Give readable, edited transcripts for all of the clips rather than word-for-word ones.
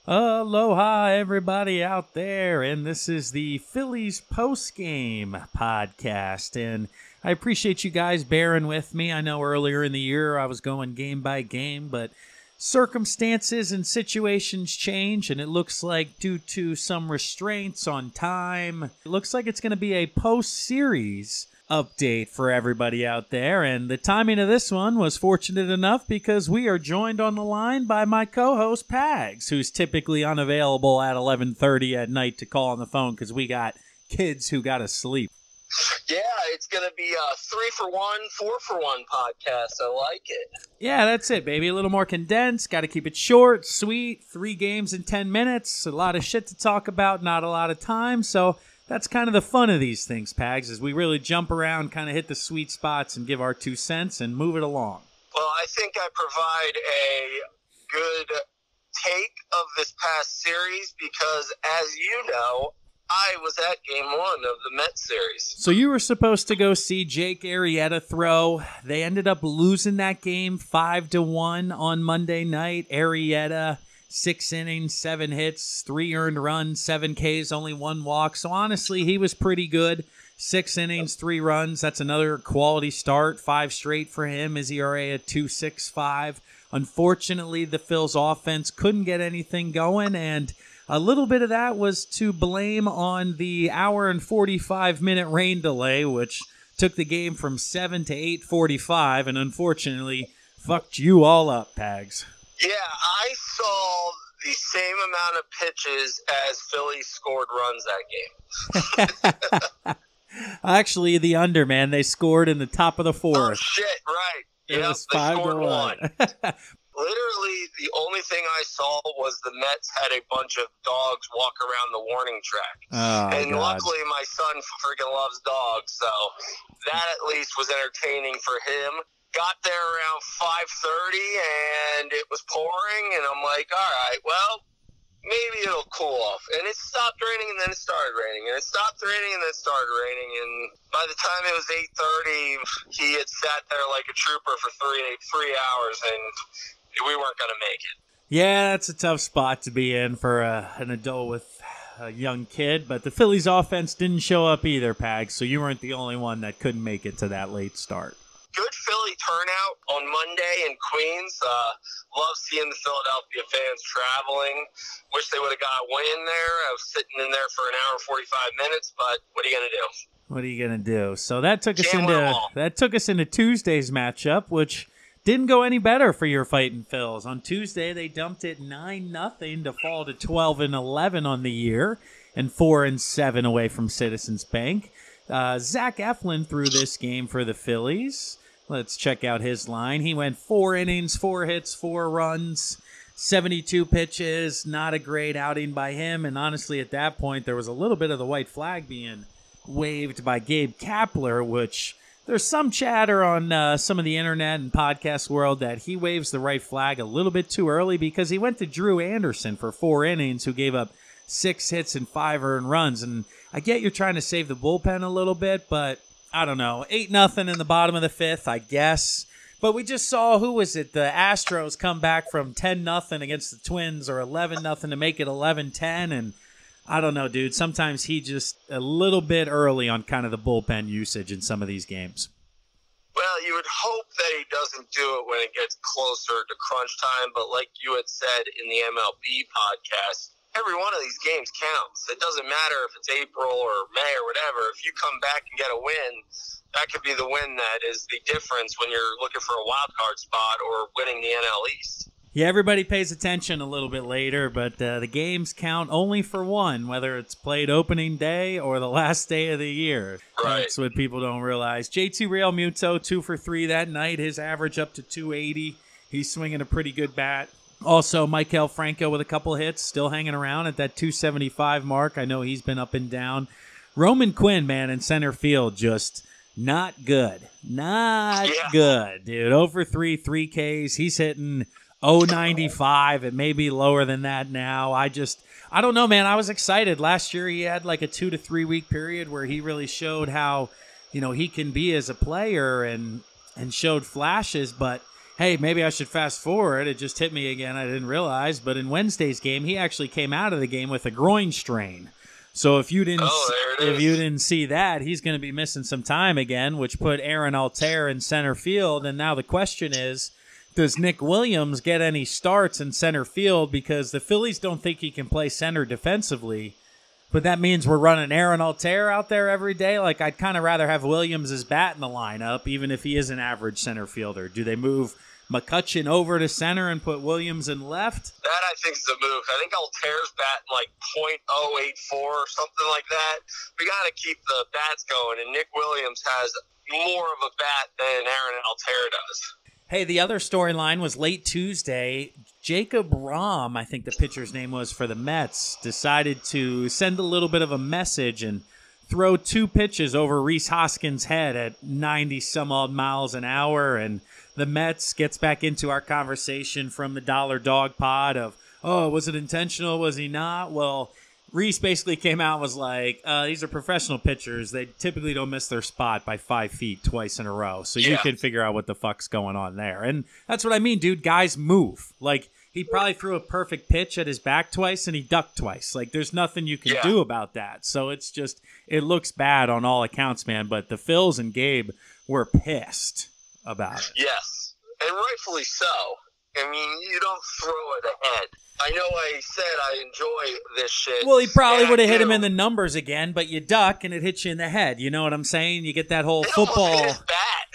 Aloha, everybody out there, and this is the Phillies post-game podcast, and I appreciate you guys bearing with me. I know earlier in the year I was going game by game, but circumstances and situations change, and it looks like due to some restraints on time, it looks like it's going to be a post-series update for everybody out there, and the timing of this one was fortunate enough because we are joined on the line by my co-host Pags, who's typically unavailable at 11:30 at night to call on the phone because we got kids who got to sleep. Yeah, it's going to be a 3-for-1, 4-for-1 podcast. I like it. Yeah, that's it, baby. A little more condensed. Got to keep it short, sweet. 3 games in 10 minutes. A lot of shit to talk about, not a lot of time, so that's kind of the fun of these things, Pags, is we really jump around, kind of hit the sweet spots and give our 2 cents and move it along. Well, I think I provide a good take of this past series because, as you know, I was at game 1 of the Mets series. So you were supposed to go see Jake Arrieta throw. They ended up losing that game 5-1 on Monday night. Arrieta, 6 innings, 7 hits, 3 earned runs, 7 Ks, only 1 walk. So honestly, he was pretty good. 6 innings, 3 runs. That's another quality start. 5 straight for him. His ERA at 2.65. Unfortunately, the Phils offense couldn't get anything going, and a little bit of that was to blame on the hour and 45-minute rain delay, which took the game from 7 to 8:45, and unfortunately fucked you all up, Pags. Yeah, I saw the same amount of pitches as Philly scored runs that game. Actually, the under, man. They scored in the top of the 4th. Oh, shit, right. It Yep, was they 5-1. scored 1. Literally, the only thing I saw was the Mets had a bunch of dogs walk around the warning track. Oh, and God. luckily, my son freaking loves dogs, so that at least was entertaining for him. Got there around 5:30, and it was pouring, and I'm like, all right, well, maybe it'll cool off. And it stopped raining, and then it started raining, and it stopped raining, and then it started raining, and by the time it was 8:30, he had sat there like a trooper for three hours, and we weren't going to make it. Yeah, that's a tough spot to be in for an adult with a young kid, but the Phillies offense didn't show up either, Pags, so you weren't the only one that couldn't make it to that late start. Good Philly turnout on Monday in Queens. Love seeing the Philadelphia fans traveling. Wish they would have got a win there. I was sitting in there for an hour and 45 minutes, but what are you going to do? What are you going to do? So that took us into Tuesday's matchup, which didn't go any better for your Fightin' Phils. On Tuesday, they dumped it 9-0 to fall to 12-11 on the year and 4-7 away from Citizens Bank. Zach Eflin threw this game for the Phillies. Let's check out his line. He went 4 innings, 4 hits, 4 runs, 72 pitches. Not a great outing by him. And honestly, at that point, there was a little bit of the white flag being waved by Gabe Kapler, which there's some chatter on some of the internet and podcast world that he waves the right flag a little bit too early because he went to Drew Anderson for 4 innings, who gave up 6 hits and 5 earned runs. And I get you're trying to save the bullpen a little bit, but I don't know. 8-0 in the bottom of the 5th, I guess. But we just saw, who was it? The Astros come back from 10-0 against the Twins, or 11-0 to make it 11-10. And I don't know, dude. Sometimes he just a little bit early on kind of the bullpen usage in some of these games. Well, you would hope that he doesn't do it when it gets closer to crunch time. But like you had said in the MLB podcast, every one of these games counts. It doesn't matter if it's April or May or whatever. If you come back and get a win, that could be the win that is the difference when you're looking for a wild card spot or winning the NL East. Yeah, everybody pays attention a little bit later, but the games count only for one, whether it's played opening day or the last day of the year. Right. That's what people don't realize. JT Realmuto, 2 for 3 that night. His average up to 280. He's swinging a pretty good bat. Also, Maikel Franco with a couple hits, still hanging around at that 275 mark. I know he's been up and down. Roman Quinn, man, in center field, just not good. Not good, dude. 0 for 3, 3 Ks. He's hitting .095. It may be lower than that now. I don't know, man. I was excited. Last year he had like a 2 to 3 week period where he really showed how, he can be as a player and showed flashes, but Hey, maybe I should fast forward. It just hit me again. I didn't realize. But in Wednesday's game, he actually came out of the game with a groin strain. So if you didn't see that, he's going to be missing some time again, which put Aaron Altair in center field. And now the question is, does Nick Williams get any starts in center field? Because the Phillies don't think he can play center defensively. But that means we're running Aaron Altair out there every day. Like, I'd kind of rather have Williams' bat in the lineup, even if he is an average center fielder. Do they move McCutchen over to center and put Williams in left? That, I think, is the move. I think Altair's batting like .084 or something like that. We got to keep the bats going, and Nick Williams has more of a bat than Aaron Altair does. Hey, the other storyline was late Tuesday. Jacob Rom, I think the pitcher's name was for the Mets, decided to send a little bit of a message and throw 2 pitches over Rhys Hoskins' head at 90-some-odd miles an hour. And the Mets gets back into our conversation from the Dollar Dog Pod of, oh, was it intentional? Was he not? Well, Rhys basically came out and was like, these are professional pitchers. They typically don't miss their spot by 5 feet twice in a row. So you can figure out what the fuck's going on there. And that's what I mean, dude. Guys move. Like, he probably threw a perfect pitch at his back twice and he ducked twice. Like, there's nothing you can do about that. So it's just, it looks bad on all accounts, man. But the Phils and Gabe were pissed about it. Yes, and rightfully so. I mean, you don't throw it ahead. I know I said I enjoy this shit. Well, he probably would have hit him in the numbers again, but you duck and it hits you in the head. You know what I'm saying? You get that whole football,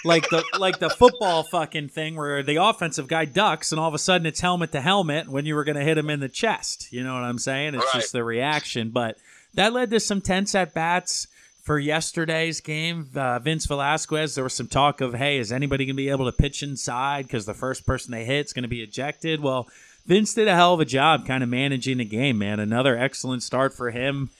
like the football fucking thing where the offensive guy ducks and all of a sudden it's helmet to helmet when you were going to hit him in the chest. You know what I'm saying? It's just the reaction. But that led to some tense at-bats. For yesterday's game, Vince Velasquez, there was some talk of, hey, is anybody going to be able to pitch inside because the first person they hit is going to be ejected? Well, Vince did a hell of a job kind of managing the game, man. Another excellent start for him.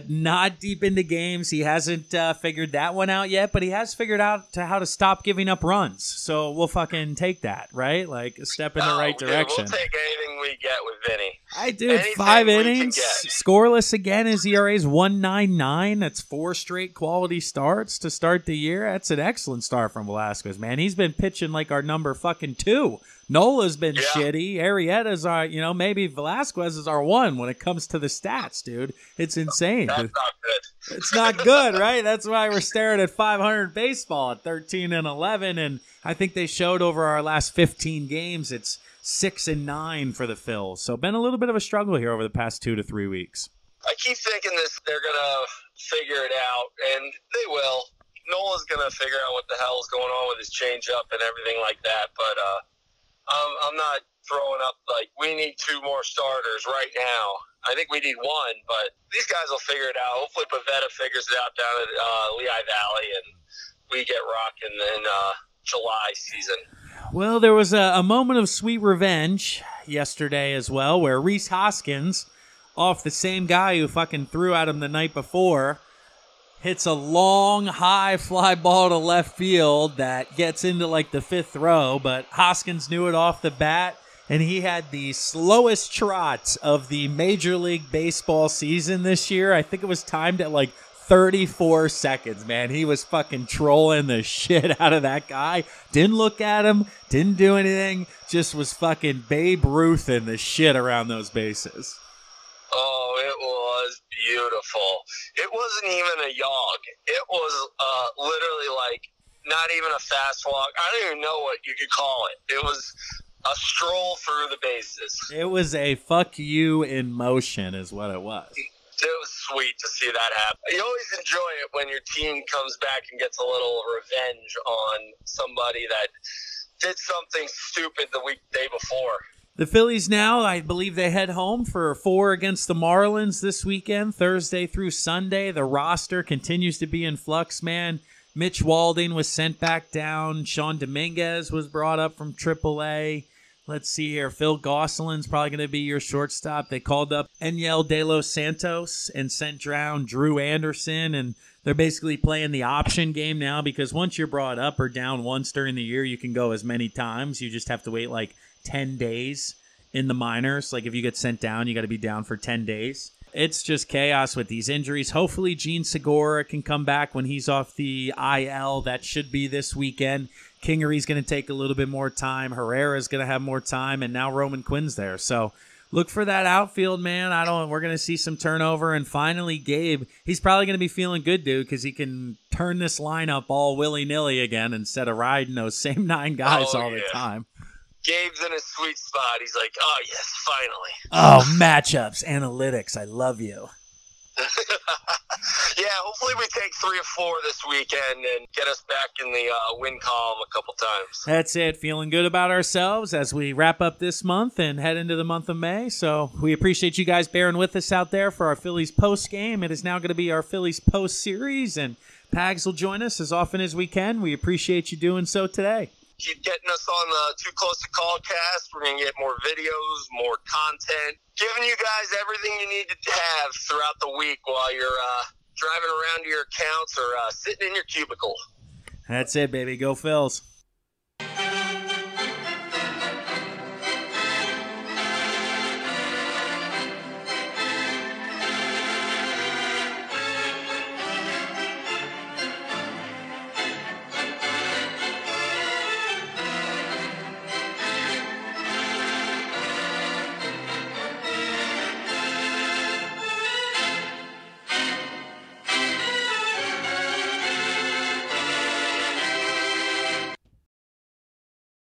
Not deep into games. He hasn't figured that one out yet, but he has figured out how to stop giving up runs. So we'll fucking take that, right? Like a step in the right direction. We'll take anything we get with Vinny. I do. 5 innings, scoreless again. His ERA is 1.99. That's 4 straight quality starts to start the year. That's an excellent start from Velasquez, man. He's been pitching like our number fucking 2. Nola's been shitty. Arrieta's our, maybe Velasquez is our 1 when it comes to the stats, dude. It's insane. That's not good. It's not good, right? That's why we're staring at 500 baseball at 13-11, and I think they showed over our last 15 games it's 6-9 for the Phils. So been a little bit of a struggle here over the past 2 to 3 weeks. I keep thinking they're gonna figure it out, and they will. Nola's gonna figure out what the hell is going on with his changeup and everything like that, but I'm not throwing up like we need 2 more starters right now. I think we need 1, but these guys will figure it out. Hopefully Pavetta figures it out down at Lehigh Valley, and we get rocking in July season. Well, there was a moment of sweet revenge yesterday as well, where Rhys Hoskins, off the same guy who fucking threw at him the night before, hits a long, high fly ball to left field that gets into like the 5th row, but Hoskins knew it off the bat, and he had the slowest trot of the Major League Baseball season this year. I think it was timed at like 34 seconds, man. He was fucking trolling the shit out of that guy. Didn't look at him, didn't do anything, just was fucking Babe Ruth in the shit around those bases. Oh, it was beautiful. It wasn't even a jog. It was literally like not even a fast walk. I don't even know what you could call it. It was a stroll through the bases. It was a fuck you in motion is what it was. It was sweet to see that happen. You always enjoy it when your team comes back and gets a little revenge on somebody that did something stupid the day before. The Phillies now, I believe they head home for 4 against the Marlins this weekend, Thursday through Sunday. The roster continues to be in flux, man. Mitch Walding was sent back down. Sean Dominguez was brought up from AAA. Let's see here. Phil Gosselin's probably going to be your shortstop. They called up Enyel De Los Santos and sent down Drew Anderson, and they're basically playing the option game now because once you're brought up or down once during the year, you can go as many times. You just have to wait like 10 days in the minors. Like if you get sent down, you got to be down for 10 days. It's just chaos with these injuries. Hopefully Gene Segura can come back when he's off the IL. That should be this weekend. Kingery's going to take a little bit more time. Herrera's going to have more time, and now Roman Quinn's there. So look for that outfield, man. We're going to see some turnover. And finally, Gabe, he's probably going to be feeling good, dude, because he can turn this lineup all willy-nilly again instead of riding those same 9 guys all the time. Gabe's in a sweet spot. He's like, oh, yes, finally. Oh, matchups, analytics. I love you. Yeah, hopefully we take 3 or 4 this weekend and get us back in the win column a couple times. That's it. Feeling good about ourselves as we wrap up this month and head into the month of May. So we appreciate you guys bearing with us out there for our Phillies post game. It is now going to be our Phillies post series, and Pags will join us as often as we can. We appreciate you doing so today. Keep getting us on the Too Close to Call cast. We're going to get more videos, more content, giving you guys everything you need to have throughout the week while you're driving around to your accounts or sitting in your cubicle. That's it, baby. Go Phils.